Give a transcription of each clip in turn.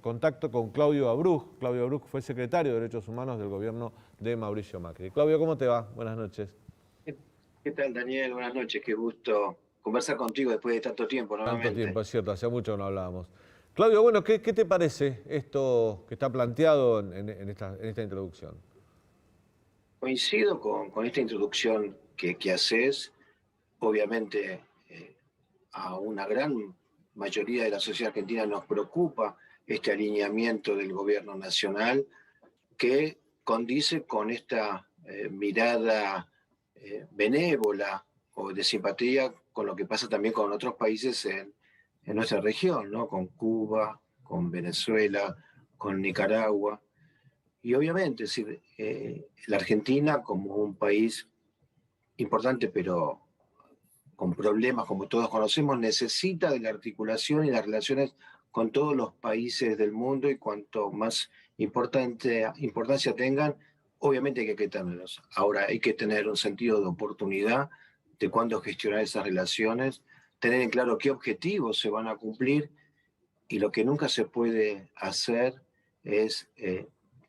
Contacto con Claudio Abruj. Claudio Abruj fue secretario de Derechos Humanos del gobierno de Mauricio Macri. Claudio, ¿cómo te va? Buenas noches. ¿Qué tal, Daniel? Buenas noches, qué gusto conversar contigo después de tanto tiempo Tanto nuevamente. tiempo, es cierto, hace mucho que no hablábamos. Claudio, bueno, ¿qué te parece esto que está planteado en esta introducción? Coincido con esta introducción que haces. Obviamente, a una gran mayoría de la sociedad argentina nos preocupa este alineamiento del gobierno nacional que condice con esta mirada benévola o de simpatía con lo que pasa también con otros países en nuestra región, ¿no? Con Cuba, con Venezuela, con Nicaragua. Y obviamente, es decir, la Argentina como un país importante, pero con problemas, como todos conocemos, necesita de la articulación y las relaciones con todos los países del mundo, y cuanto más importancia tengan, obviamente hay que tenerlos. Ahora hay que tener un sentido de oportunidad de cuándo gestionar esas relaciones, tener en claro qué objetivos se van a cumplir, y lo que nunca se puede hacer es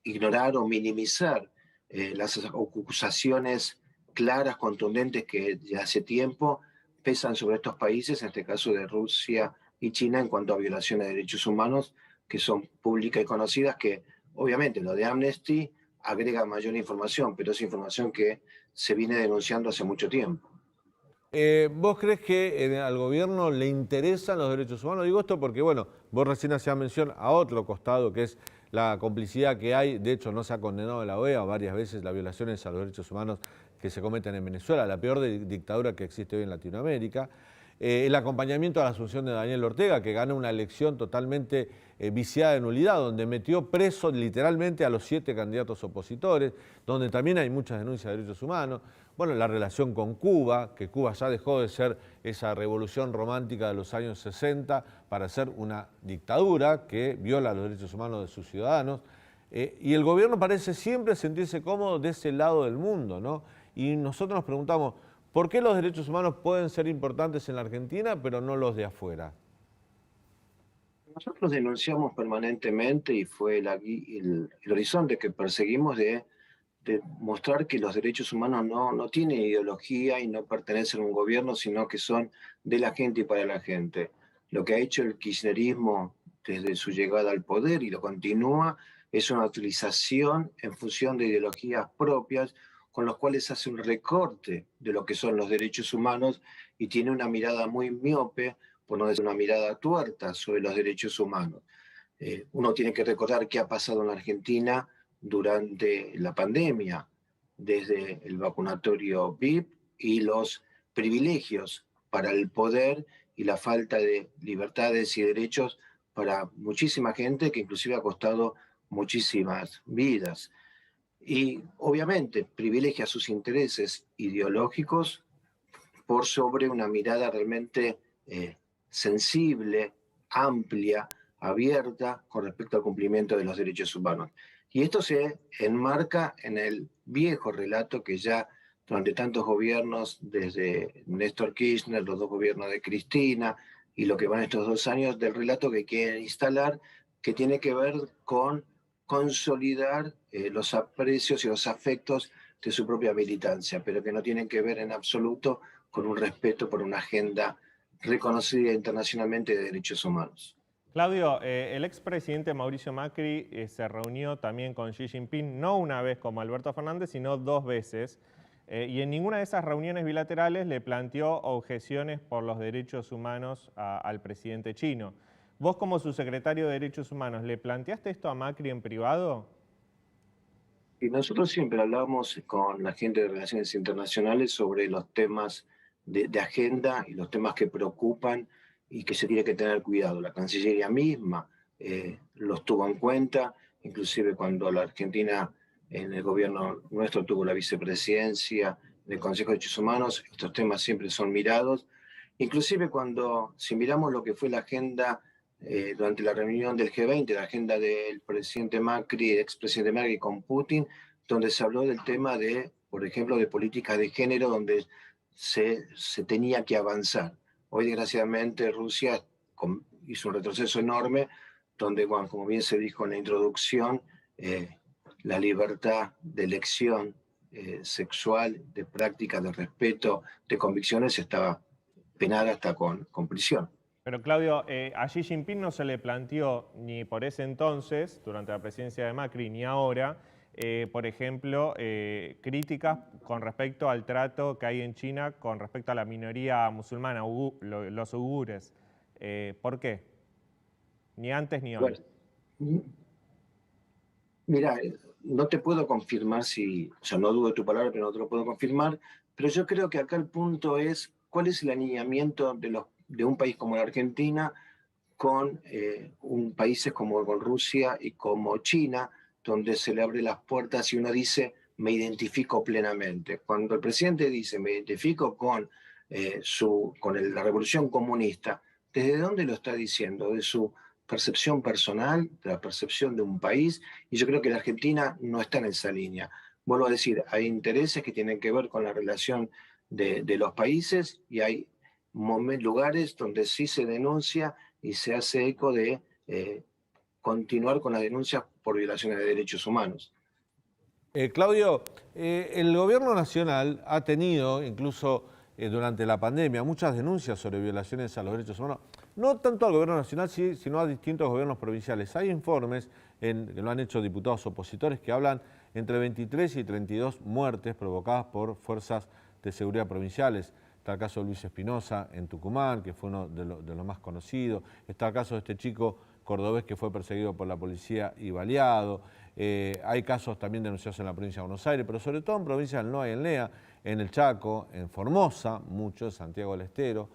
ignorar o minimizar las acusaciones claras, contundentes, que ya hace tiempo pesan sobre estos países, en este caso de Rusia y China, en cuanto a violaciones de derechos humanos, que son públicas y conocidas, que obviamente lo de Amnesty agrega mayor información, pero es información que se viene denunciando hace mucho tiempo. ¿Vos crees que al gobierno le interesan los derechos humanos? Digo esto porque, bueno, vos recién hacías mención a otro costado, que es la complicidad que hay. De hecho, no se ha condenado en la OEA varias veces las violaciones a los derechos humanos que se cometen en Venezuela, la peor dictadura que existe hoy en Latinoamérica. El acompañamiento a la asunción de Daniel Ortega, que gana una elección totalmente viciada de nulidad, donde metió preso literalmente a los 7 candidatos opositores, donde también hay muchas denuncias de derechos humanos. Bueno, la relación con Cuba, que Cuba ya dejó de ser esa revolución romántica de los años 60 para ser una dictadura que viola los derechos humanos de sus ciudadanos. Y el gobierno parece siempre sentirse cómodo de ese lado del mundo, ¿no? Y nosotros nos preguntamos, ¿por qué los derechos humanos pueden ser importantes en la Argentina, pero no los de afuera? Nosotros denunciamos permanentemente, y fue el horizonte que perseguimos, de mostrar que los derechos humanos no tienen ideología y no pertenecen a un gobierno, sino que son de la gente y para la gente. Lo que ha hecho el kirchnerismo desde su llegada al poder, y lo continúa, es una utilización en función de ideologías propias, con los cuales hace un recorte de lo que son los derechos humanos, y tiene una mirada muy miope, por no decir una mirada tuerta, sobre los derechos humanos. Uno tiene que recordar qué ha pasado en la Argentina durante la pandemia, desde el vacunatorio VIP y los privilegios para el poder, y la falta de libertades y derechos para muchísima gente, que inclusive ha costado muchísimas vidas. Y obviamente privilegia sus intereses ideológicos por sobre una mirada realmente sensible, amplia, abierta con respecto al cumplimiento de los derechos humanos. Y esto se enmarca en el viejo relato que ya durante tantos gobiernos, desde Néstor Kirchner, los 2 gobiernos de Cristina, y lo que van estos 2 años, del relato que quieren instalar, que tiene que ver con consolidar los aprecios y los afectos de su propia militancia, pero que no tienen que ver en absoluto con un respeto por una agenda reconocida internacionalmente de derechos humanos. Claudio, el expresidente Mauricio Macri se reunió también con Xi Jinping, no una vez como Alberto Fernández, sino 2 veces. Y en ninguna de esas reuniones bilaterales le planteó objeciones por los derechos humanos al presidente chino. Vos, como su secretario de Derechos Humanos, ¿le planteaste esto a Macri en privado? Y nosotros siempre hablamos con la gente de Relaciones Internacionales sobre los temas de agenda y los temas que preocupan y que se tiene que tener cuidado. La Cancillería misma los tuvo en cuenta, inclusive cuando la Argentina, en el gobierno nuestro, tuvo la vicepresidencia del Consejo de Derechos Humanos. Estos temas siempre son mirados. Inclusive cuando, si miramos lo que fue la agenda durante la reunión del G20, la agenda del presidente Macri, el expresidente Macri, con Putin, donde se habló del tema de, por ejemplo, de políticas de género, donde se tenía que avanzar. Hoy, desgraciadamente, Rusia hizo un retroceso enorme, donde, bueno, como bien se dijo en la introducción, la libertad de elección sexual, de práctica, de respeto, de convicciones estaba penada hasta con prisión. Pero Claudio, a Xi Jinping no se le planteó ni por ese entonces, durante la presidencia de Macri, ni ahora, por ejemplo, críticas con respecto al trato que hay en China con respecto a la minoría musulmana, los uigures. ¿Por qué? Ni antes ni hoy. Bueno, mira, no te puedo confirmar si, o sea, no dudo de tu palabra, pero no te lo puedo confirmar, pero yo creo que acá el punto es cuál es el alineamiento de un país como la Argentina con países como con Rusia y como China, donde se le abre las puertas y uno dice, me identifico plenamente. Cuando el presidente dice, me identifico con la revolución comunista, ¿desde dónde lo está diciendo? De su percepción personal, de la percepción de un país, y yo creo que la Argentina no está en esa línea. Vuelvo a decir, hay intereses que tienen que ver con la relación de los países y hay lugares donde sí se denuncia y se hace eco de continuar con las denuncias por violaciones de derechos humanos. Claudio, el gobierno nacional ha tenido, incluso durante la pandemia, muchas denuncias sobre violaciones a los derechos humanos, no tanto al gobierno nacional, sino a distintos gobiernos provinciales. Hay informes que lo han hecho diputados opositores que hablan entre 23 y 32 muertes provocadas por fuerzas de seguridad provinciales. Está el caso de Luis Espinosa en Tucumán, que fue uno de los más conocidos. Está el caso de este chico cordobés que fue perseguido por la policía y baleado. Hay casos también denunciados en la provincia de Buenos Aires, pero sobre todo en provincias del NOA y el NEA, en el Chaco, en Formosa, mucho, en Santiago del Estero.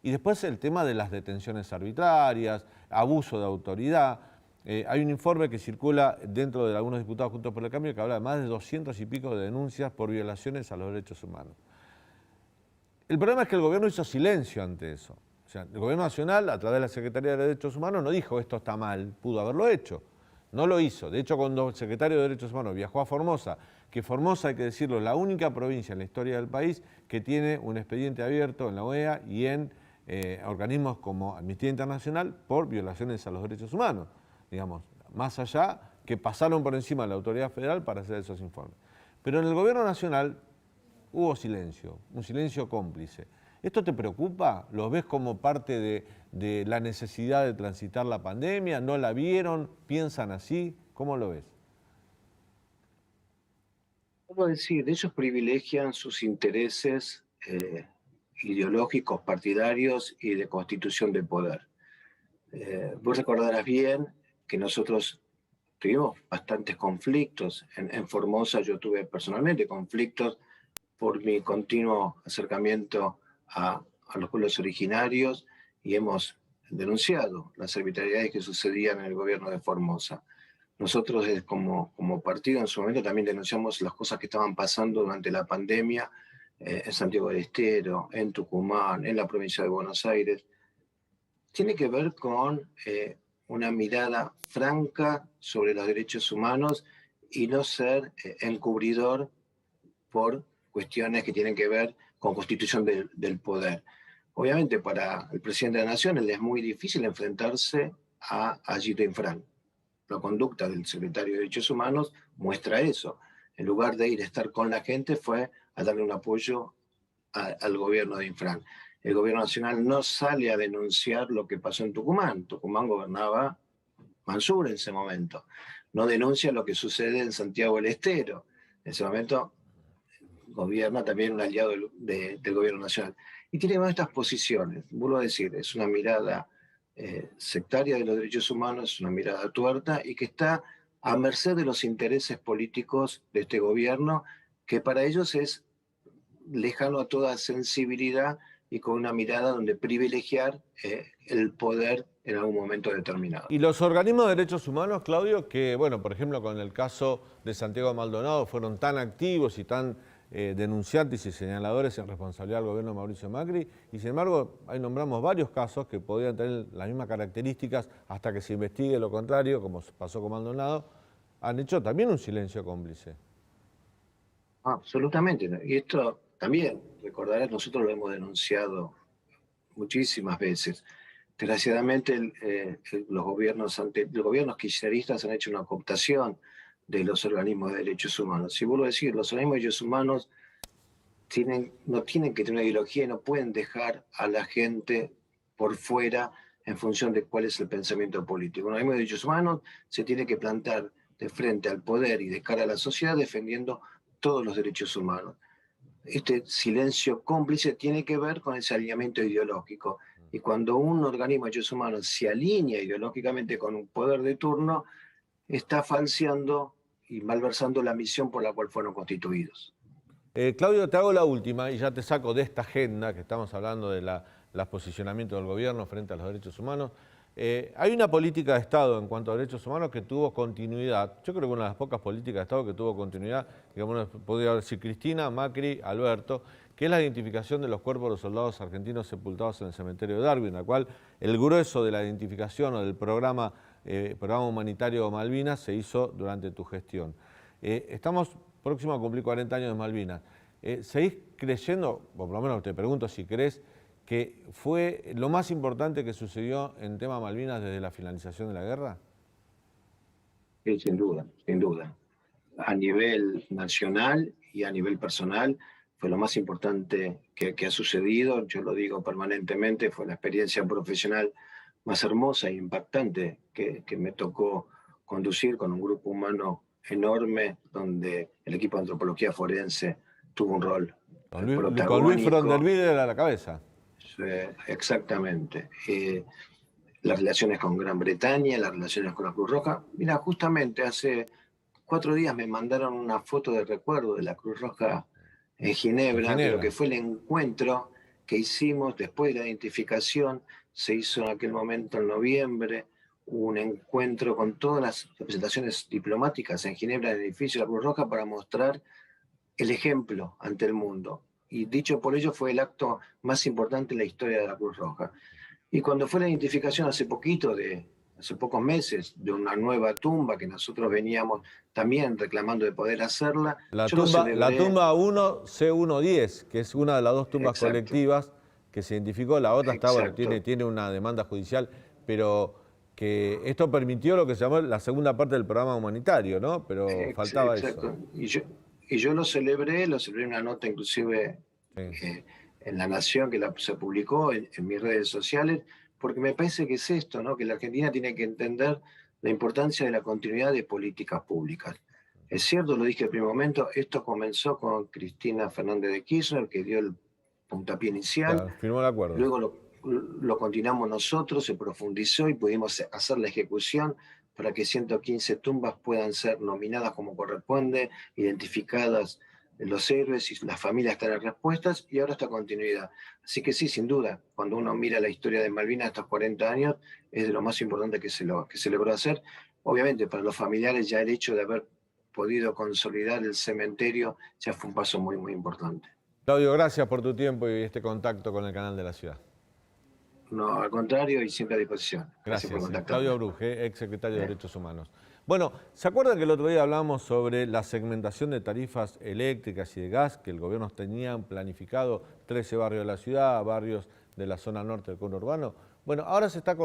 Y después el tema de las detenciones arbitrarias, abuso de autoridad. Hay un informe que circula dentro de algunos diputados Juntos por el Cambio que habla de más de 200 y pico de denuncias por violaciones a los derechos humanos. El problema es que el gobierno hizo silencio ante eso. O sea, el gobierno nacional, a través de la Secretaría de Derechos Humanos, no dijo esto está mal, pudo haberlo hecho. No lo hizo. De hecho, cuando el secretario de Derechos Humanos viajó a Formosa, que Formosa, hay que decirlo, es la única provincia en la historia del país que tiene un expediente abierto en la OEA y en organismos como Amnistía Internacional por violaciones a los derechos humanos. Digamos, más allá que pasaron por encima de la autoridad federal para hacer esos informes. Pero en el gobierno nacional hubo silencio, un silencio cómplice. ¿Esto te preocupa? ¿Lo ves como parte de la necesidad de transitar la pandemia? ¿No la vieron? ¿Piensan así? ¿Cómo lo ves? Puedo decir, ellos privilegian sus intereses ideológicos, partidarios y de constitución de poder. Vos recordarás bien que nosotros tuvimos bastantes conflictos. En Formosa yo tuve personalmente conflictos por mi continuo acercamiento a los pueblos originarios y hemos denunciado las arbitrariedades que sucedían en el gobierno de Formosa. Nosotros como partido en su momento también denunciamos las cosas que estaban pasando durante la pandemia en Santiago del Estero, en Tucumán, en la provincia de Buenos Aires. Tiene que ver con una mirada franca sobre los derechos humanos y no ser encubridor por cuestiones que tienen que ver con constitución del poder. Obviamente para el presidente de la Nación le es muy difícil enfrentarse a Gito Infran. La conducta del secretario de Derechos Humanos muestra eso. En lugar de ir a estar con la gente, fue a darle un apoyo al gobierno de Infran. El gobierno nacional no sale a denunciar lo que pasó en Tucumán. Tucumán gobernaba Mansur en ese momento. No denuncia lo que sucede en Santiago del Estero. En ese momento gobierna también un aliado del gobierno nacional. Y tiene estas posiciones, vuelvo a decir, es una mirada sectaria de los derechos humanos, una mirada tuerta y que está a merced de los intereses políticos de este gobierno, que para ellos es lejano a toda sensibilidad y con una mirada donde privilegiar el poder en algún momento determinado. Y los organismos de derechos humanos, Claudio, que, bueno, por ejemplo, con el caso de Santiago Maldonado, fueron tan activos y tan denunciantes y señaladores en responsabilidad del gobierno de Mauricio Macri, y sin embargo, ahí nombramos varios casos que podrían tener las mismas características hasta que se investigue lo contrario, como pasó con Maldonado, han hecho también un silencio cómplice. Absolutamente. Y esto también, recordarás, nosotros lo hemos denunciado muchísimas veces. Desgraciadamente, los gobiernos kirchneristas han hecho una cooptación de los organismos de derechos humanos. Si vuelvo a decir, los organismos de derechos humanos no tienen que tener una ideología y no pueden dejar a la gente por fuera en función de cuál es el pensamiento político. Un organismo de derechos humanos se tiene que plantar de frente al poder y de cara a la sociedad defendiendo todos los derechos humanos. Este silencio cómplice tiene que ver con ese alineamiento ideológico. Y cuando un organismo de derechos humanos se alinea ideológicamente con un poder de turno, está falseando y malversando la misión por la cual fueron constituidos. Claudio, te hago la última y ya te saco de esta agenda que estamos hablando de los posicionamientos del gobierno frente a los derechos humanos. Hay una política de Estado en cuanto a derechos humanos que tuvo continuidad. Yo creo que una de las pocas políticas de Estado que tuvo continuidad, digamos, podría decir Cristina, Macri, Alberto, que es la identificación de los cuerpos de los soldados argentinos sepultados en el cementerio de Darwin, la cual el grueso de la identificación o del programa humanitario Malvinas se hizo durante tu gestión. Estamos próximos a cumplir 40 años de Malvinas. ¿Seguís creyendo, o por lo menos te pregunto si crees, que fue lo más importante que sucedió en tema Malvinas desde la finalización de la guerra? Sí, sin duda, sin duda. A nivel nacional y a nivel personal fue lo más importante que ha sucedido, yo lo digo permanentemente, fue la experiencia profesional más hermosa e impactante que me tocó conducir con un grupo humano enorme, donde el equipo de antropología forense tuvo un rol protagónico. Con Luis Frondelvíder a la cabeza. Exactamente. Las relaciones con Gran Bretaña, las relaciones con la Cruz Roja. Mira, justamente hace 4 días me mandaron una foto de recuerdo de la Cruz Roja en Ginebra, de lo que fue el encuentro que hicimos después de la identificación. Se hizo en aquel momento, en noviembre, un encuentro con todas las representaciones diplomáticas en Ginebra, en el edificio de la Cruz Roja, para mostrar el ejemplo ante el mundo. Y dicho por ello, fue el acto más importante en la historia de la Cruz Roja. Y cuando fue la identificación hace pocos meses, de una nueva tumba que nosotros veníamos también reclamando de poder hacerla, la tumba 1C110, que es una de las 2 tumbas colectivas que se identificó. La otra está, bueno, tiene una demanda judicial, pero que esto permitió lo que se llamó la segunda parte del programa humanitario, ¿no? Pero faltaba eso. Y yo lo celebré en una nota inclusive en La Nación, que se publicó en mis redes sociales, porque me parece que es esto, ¿no? Que la Argentina tiene que entender la importancia de la continuidad de políticas públicas. Es cierto, lo dije en el primer momento, esto comenzó con Cristina Fernández de Kirchner, que dio el puntapié inicial. Claro, firmó el acuerdo. Luego lo continuamos nosotros, se profundizó y pudimos hacer la ejecución para que 115 tumbas puedan ser nominadas como corresponde, identificadas los héroes y las familias están respuestas, y ahora esta continuidad. Así que sí, sin duda, cuando uno mira la historia de Malvinas estos 40 años, es de lo más importante que se logró hacer. Obviamente, para los familiares ya el hecho de haber podido consolidar el cementerio ya fue un paso muy, muy importante. Claudio, gracias por tu tiempo y este contacto con el canal de la ciudad. No, al contrario, y siempre a disposición. Gracias por contactarme. Claudio Abruje, ex secretario de Derechos Humanos. Bueno, ¿se acuerdan que el otro día hablamos sobre la segmentación de tarifas eléctricas y de gas que el gobierno tenía planificado 13 barrios de la ciudad, barrios de la zona norte del conurbano? Bueno, ahora se está